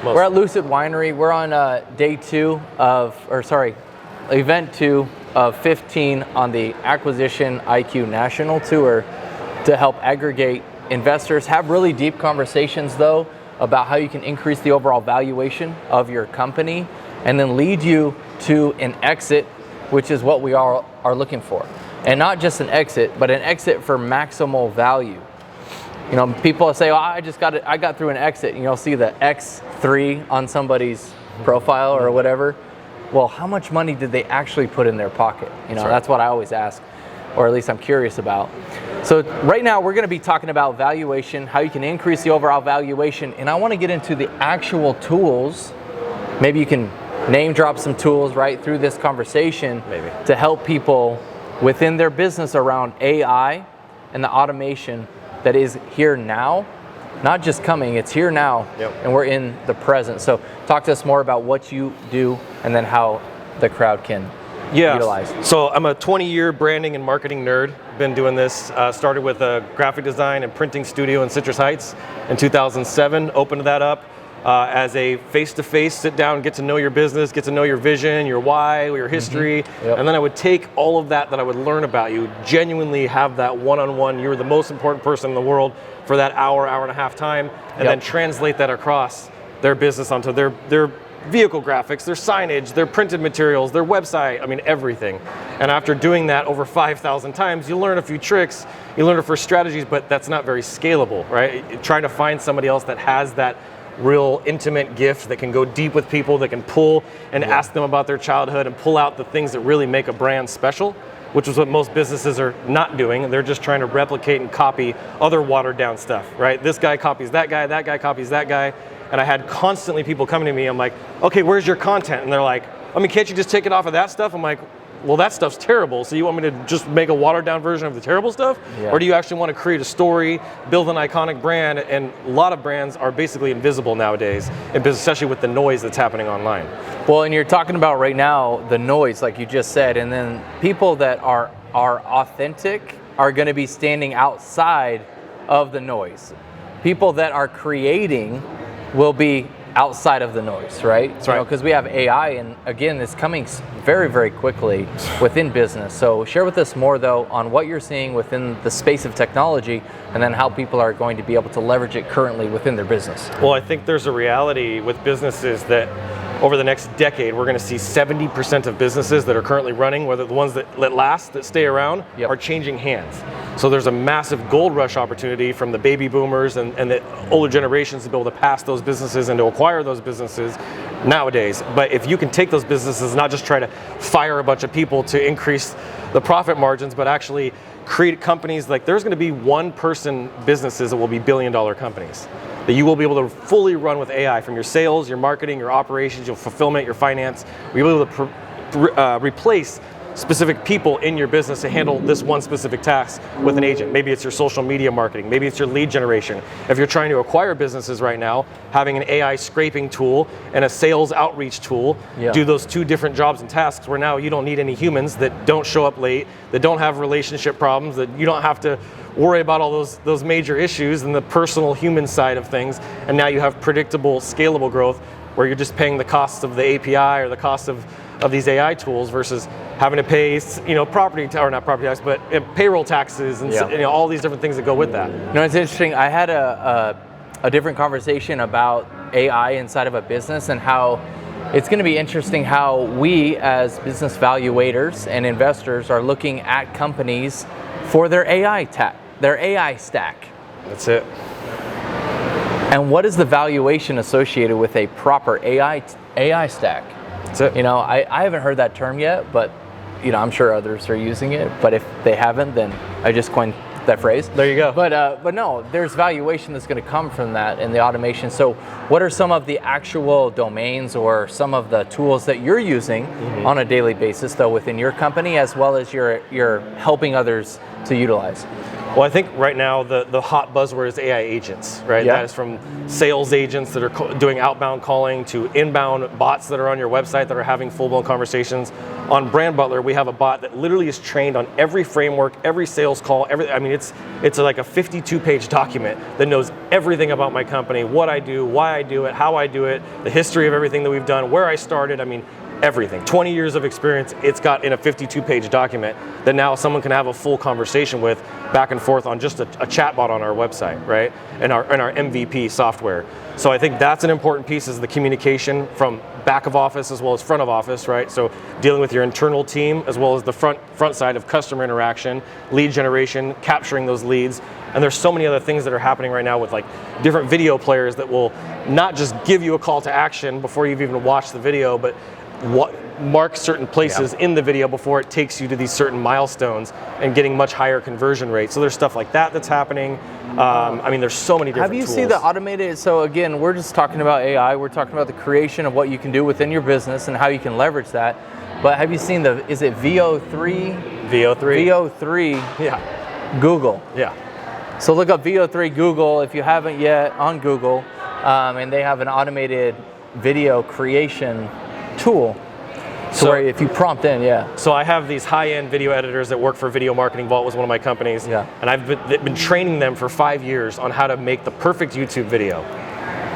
We're at Lucid Winery. We're on event 2 of 15 on the Acquisition IQ National Tour to help aggregate investors, have really deep conversations though about how you can increase the overall valuation of your company and then lead you to an exit, which is what we all are looking for. And not just an exit, but an exit for maximal value. You know, people say, "Oh, I got through an exit," and you'll see the X3 on somebody's profile or whatever. Well, how much money did they actually put in their pocket? You know, that's what I always ask, or at least I'm curious about. So right now we're going to be talking about valuation, how you can increase the overall valuation, and I want to get into the actual tools. Maybe you can name drop some tools right through this conversation to help people within their business around AI and the automation that is here now, not just coming, it's here now, and we're in the present. So talk to us more about what you do and then how the crowd can utilize. So I'm a 20-year branding and marketing nerd. Been doing this, started with a graphic design and printing studio in Citrus Heights in 2007, opened that up as a face-to-face, sit down, get to know your business, get to know your vision, your why, your history, and then I would take all of that I would learn about you, genuinely have that one-on-one, you're the most important person in the world for that hour and a half time, and then translate that across their business onto their vehicle graphics, their signage, their printed materials, their website, I mean everything. And after doing that over 5,000 times, you learn a few tricks, you learn a few strategies, but that's not very scalable, right? Trying to find somebody else that has that real intimate gift that can go deep with people, that can pull and ask them about their childhood and pull out the things that really make a brand special, which is what most businesses are not doing. They're just trying to replicate and copy other watered down stuff, right? This guy copies that guy copies that guy. And I had constantly people coming to me, I'm like, okay, where's your content? And they're like, I mean, can't you just take it off of that stuff? I'm like, well, that stuff's terrible. So you want me to just make a watered down version of the terrible stuff? Or do you actually want to create a story, build an iconic brand? And a lot of brands are basically invisible nowadays, especially with the noise that's happening online. Well, and you're talking about right now, the noise, like you just said, and then people that are authentic are going to be standing outside of the noise. People that are creating will be outside of the noise, right? That's right. Because we have AI, and again, it's coming very, very quickly within business. So share with us more, though, on what you're seeing within the space of technology, and then how people are going to be able to leverage it currently within their business. Well, I think there's a reality with businesses that over the next decade, we're going to see 70% of businesses that are currently running, whether the ones that last, that stay around, are changing hands. So there's a massive gold rush opportunity from the baby boomers and the older generations to be able to pass those businesses and to acquire those businesses nowadays. But if you can take those businesses, not just try to fire a bunch of people to increase the profit margins, but actually create companies, like there's going to be one-person businesses that will be billion-dollar companies that you will be able to fully run with AI, from your sales, your marketing, your operations, your fulfillment, your finance. You'll be able to replace specific people in your business to handle this one specific task with an agent. Maybe it's your social media marketing, maybe it's your lead generation. If you're trying to acquire businesses right now, having an AI scraping tool and a sales outreach tool do those two different jobs and tasks, where now you don't need any humans that don't show up late, that don't have relationship problems, that you don't have to worry about all those major issues and the personal human side of things. And now you have predictable, scalable growth where you're just paying the cost of the API or the cost of these AI tools versus having to pay, property tax, but payroll taxes and all these different things that go with that. It's interesting. I had a different conversation about AI inside of a business, and how it's going to be interesting how we as business valuators and investors are looking at companies for their AI stack. That's it. And what is the valuation associated with a proper AI stack? That's it. I haven't heard that term yet, but I'm sure others are using it. But if they haven't, then I just coined that phrase. There you go. But no, there's valuation that's going to come from that in the automation. So what are some of the actual domains or some of the tools that you're using on a daily basis, though, within your company, as well as you're helping others to utilize? Well, I think right now the hot buzzword is AI agents, right? Yeah. That is from sales agents that are doing outbound calling to inbound bots that are on your website that are having full-blown conversations. On Brand Butler, we have a bot that literally is trained on every framework, every sales call, everything. I mean, it's like a 52-page document that knows everything about my company, what I do, why I do it, how I do it, the history of everything that we've done, where I started. I mean, everything. 20 years of experience, it's got in a 52-page document that now someone can have a full conversation with back and forth on just a chatbot on our website, right? And our MVP software. So I think that's an important piece, is the communication from back of office as well as front of office, right? So dealing with your internal team as well as the front side of customer interaction, lead generation, capturing those leads. And there's so many other things that are happening right now with like different video players that will not just give you a call to action before you've even watched the video, but mark certain places in the video before it takes you to these certain milestones and getting much higher conversion rates. So there's stuff like that that's happening. I mean, there's so many different tools. Have you seen the automated, so again, we're just talking about AI, we're talking about the creation of what you can do within your business and how you can leverage that. But have you seen is it VO3? VO3. Yeah. Google. Yeah. So look up VO3 Google if you haven't yet on Google, and they have an automated video creation tool. So where if you prompt in, So I have these high-end video editors that work for Video Marketing Vault, was one of my companies. Yeah. And I've been training them for 5 years on how to make the perfect YouTube video.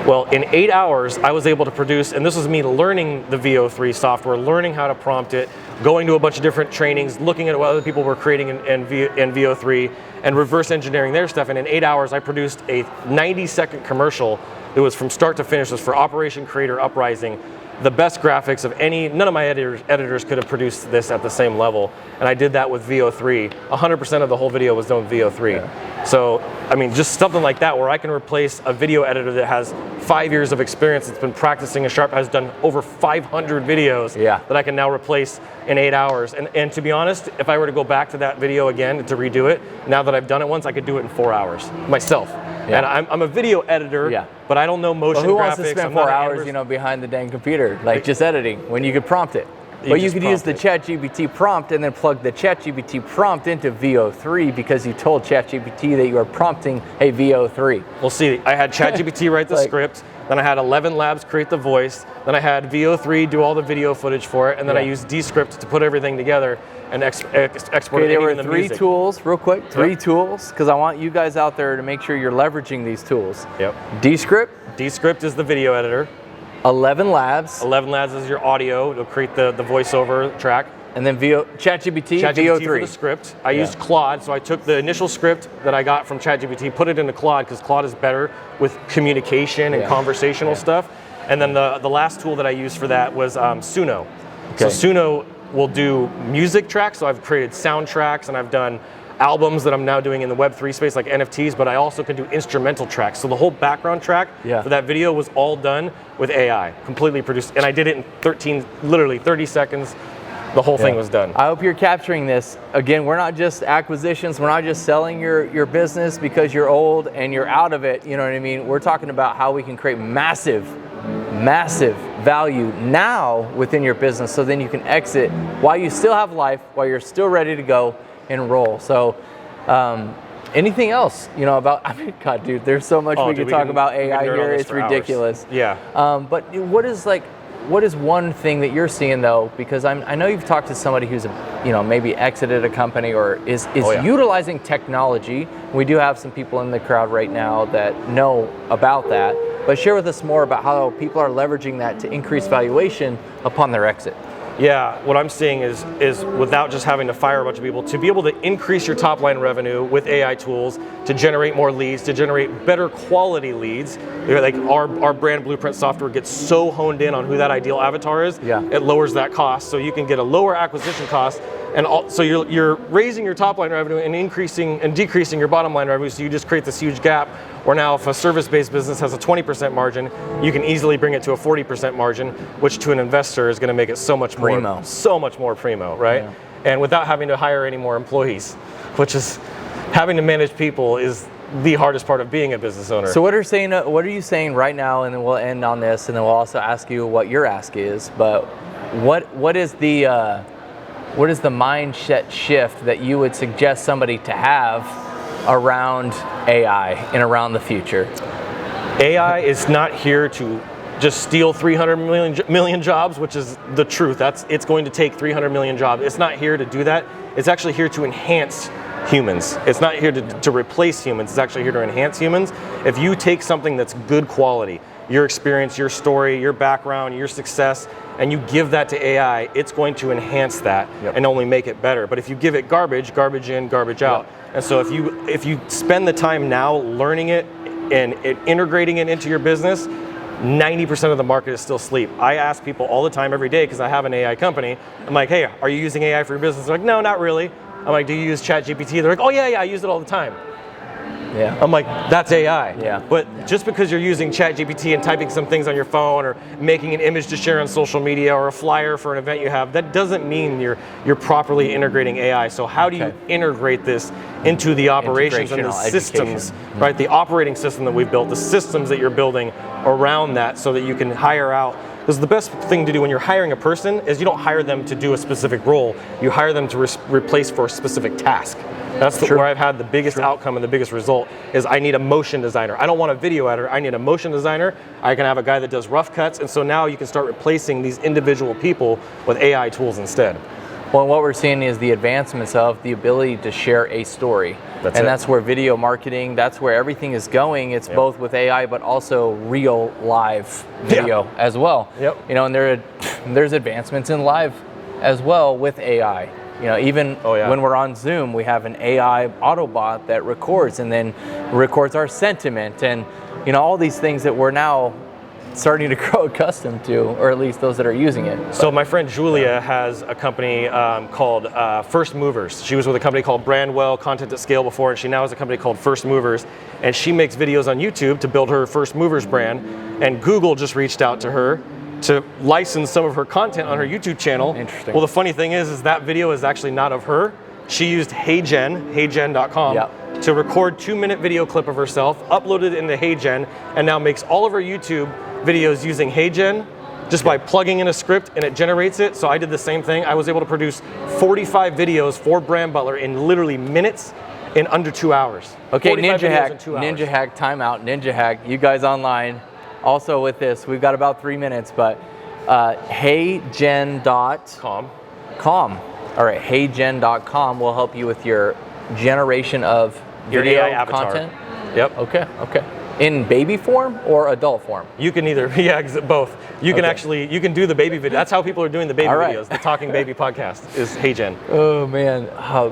Well, in 8 hours, I was able to produce, and this was me learning the VO3 software, learning how to prompt it, going to a bunch of different trainings, looking at what other people were creating in VO3, and reverse engineering their stuff. And in 8 hours, I produced a 90-second commercial that was from start to finish. It was for Operation Creator Uprising. The best graphics of none of my editors could have produced this at the same level. And I did that with VO3. 100% of the whole video was done with VO3. Yeah. So, I mean, just something like that where I can replace a video editor that has 5 years of experience, that's been practicing a sharp, has done over 500 videos that I can now replace in 8 hours. And to be honest, if I were to go back to that video again to redo it, now that I've done it once, I could do it in 4 hours myself. Yeah. And I'm a video editor, but I don't know motion graphics. Who wants to spend 4 hours, behind the dang computer, like just editing, when you could prompt it? But you could use the ChatGPT prompt and then plug the ChatGPT prompt into VO3 because you told ChatGPT that you are prompting, hey, VO3. Well, see, I had ChatGPT write the script, then I had 11 Labs create the voice, then I had VO3 do all the video footage for it, and then I used Descript to put everything together and export it. There were three tools, real quick, three tools, because I want you guys out there to make sure you're leveraging these tools. Descript. Descript is the video editor. 11 Labs. 11 Labs is your audio. It'll create the voiceover track. And then ChatGPT VO3 for the script. I used Claude, so I took the initial script that I got from ChatGPT, put it into Claude because Claude is better with communication and conversational stuff. And then the last tool that I used for that was Suno. So Suno will do music tracks. So I've created soundtracks and I've done albums that I'm now doing in the Web3 space like NFTs, but I also can do instrumental tracks. So the whole background track for that video was all done with AI, completely produced. And I did it in literally 30 seconds. The whole thing was done. I hope you're capturing this. Again, we're not just acquisitions. We're not just selling your business because you're old and you're out of it. You know what I mean? We're talking about how we can create massive value now within your business so then you can exit while you still have life, while you're still ready to go and roll. So anything else, about, I mean, God, dude, there's so much we can talk about AI here. It's ridiculous. Hours. Yeah. But what is one thing that you're seeing though? Because I know you've talked to somebody who's maybe exited a company or is utilizing technology. We do have some people in the crowd right now that know about that. But share with us more about how people are leveraging that to increase valuation upon their exit. Yeah, what I'm seeing is without just having to fire a bunch of people, to be able to increase your top line revenue with AI tools, to generate more leads, to generate better quality leads. Like our brand blueprint software gets so honed in on who that ideal avatar is, it lowers that cost. So you can get a lower acquisition cost, and so you're raising your top line revenue and increasing and decreasing your bottom line revenue. So you just create this huge gap. Where now, if a service-based business has a 20% margin, you can easily bring it to a 40% margin, which to an investor is going to make it so much more primo, right? Yeah. And without having to hire any more employees, which is having to manage people is the hardest part of being a business owner. So what are you saying right now? And then we'll end on this, and then we'll also ask you what your ask is. But what is the mindset shift that you would suggest somebody to have around AI and around the future? AI is not here to just steal 300 million jobs, which is the truth. It's going to take 300 million jobs. It's not here to do that. It's actually here to enhance humans. It's not here to replace humans. It's actually here to enhance humans. If you take something that's good quality, your experience, your story, your background, your success, and you give that to AI, it's going to enhance that and only make it better. But if you give it garbage in, garbage out. And so if you spend the time now learning it and integrating it into your business, 90% of the market is still asleep. I ask people all the time, every day, because I have an AI company. I'm like, hey, are you using AI for your business? They're like, no, not really. I'm like, do you use ChatGPT? They're like, oh yeah, I use it all the time. Yeah. I'm like, that's AI. Yeah. But just because you're using ChatGPT and typing some things on your phone or making an image to share on social media or a flyer for an event you have, that doesn't mean you're properly integrating AI. So how do you integrate this into the operations and the systems, right? The operating system that we've built, the systems that you're building around that so that you can hire out. Because the best thing to do when you're hiring a person is you don't hire them to do a specific role, you hire them to replace for a specific task. That's where I've had the biggest outcome and the biggest result is I need a motion designer. I don't want a video editor, I need a motion designer. I can have a guy that does rough cuts, and so now you can start replacing these individual people with AI tools instead. Well, what we're seeing is the advancements of the ability to share a story. That's where video marketing, that's where everything is going. It's both with AI, but also real live video as well. You know, and there's advancements in live as well with AI. You know, even when we're on Zoom, we have an AI Autobot that records and then records our sentiment and, you know, all these things that we're now starting to grow accustomed to, or at least those that are using it. So my friend Julia has a company called First Movers. She was with a company called Brandwell Content at Scale before, and she now has a company called First Movers, and she makes videos on YouTube to build her First Movers brand, and Google just reached out to her to license some of her content on her YouTube channel. Interesting. Well, the funny thing is that video is actually not of her. She used heygen.com to record 2-minute video clip of herself, uploaded it into HeyGen, and now makes all of her YouTube videos using HeyGen just by plugging in a script and it generates it. So I did the same thing. I was able to produce 45 videos for Brand Butler in literally minutes in under 2 hours. Okay, Ninja Hack, timeout, Ninja Hack, you guys online. Also with this, we've got about 3 minutes, but heygen.com. All right, heygen.com will help you with your generation of video content. Okay. In baby form or adult form? You can either, both. You can actually, you can do the baby video. That's how people are doing the baby videos. The Talking Baby podcast is HeyGen. Oh man,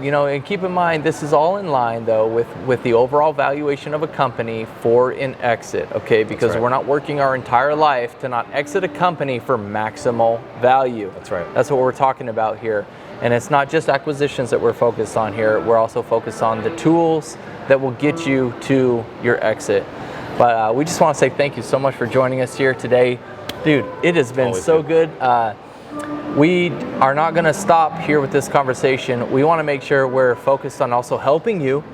you know, and keep in mind, this is all in line though with the overall valuation of a company for an exit, okay? Because we're not working our entire life to not exit a company for maximal value. That's right. That's what we're talking about here. And it's not just acquisitions that we're focused on here. We're also focused on the tools that will get you to your exit. But we just want to say thank you so much for joining us here today. Dude, it has been so good. We are not going to stop here with this conversation. We want to make sure we're focused on also helping you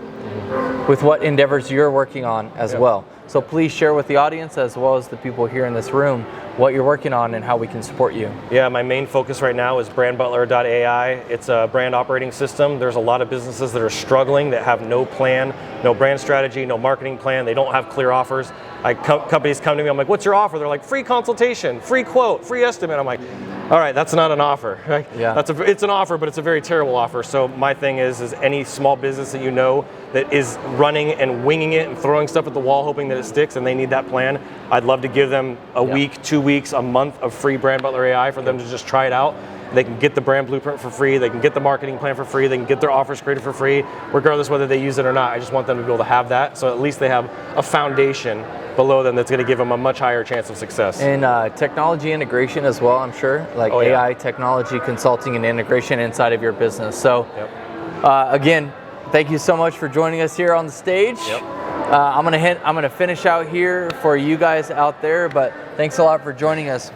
with what endeavors you're working on as well. So please share with the audience as well as the people here in this room what you're working on and how we can support you. Yeah, my main focus right now is brandbutler.ai. It's a brand operating system. There's a lot of businesses that are struggling, that have no plan, no brand strategy, no marketing plan. They don't have clear offers. Companies come to me, I'm like, what's your offer? They're like, free consultation, free quote, free estimate. I'm like, all right, that's not an offer. Right? It's an offer, but it's a very terrible offer. So my thing is any small business that you know that is running and winging it and throwing stuff at the wall hoping that it sticks and they need that plan, I'd love to give them a week, 2 weeks, a month of free Brand Butler AI for them to just try it out. They can get the brand blueprint for free, they can get the marketing plan for free, they can get their offers created for free, regardless whether they use it or not. I just want them to be able to have that, so at least they have a foundation below them that's going to give them a much higher chance of success. And technology integration as well, I'm sure, like AI, technology, consulting, and integration inside of your business. So again, thank you so much for joining us here on the stage. I'm gonna finish out here for you guys out there, but thanks a lot for joining us.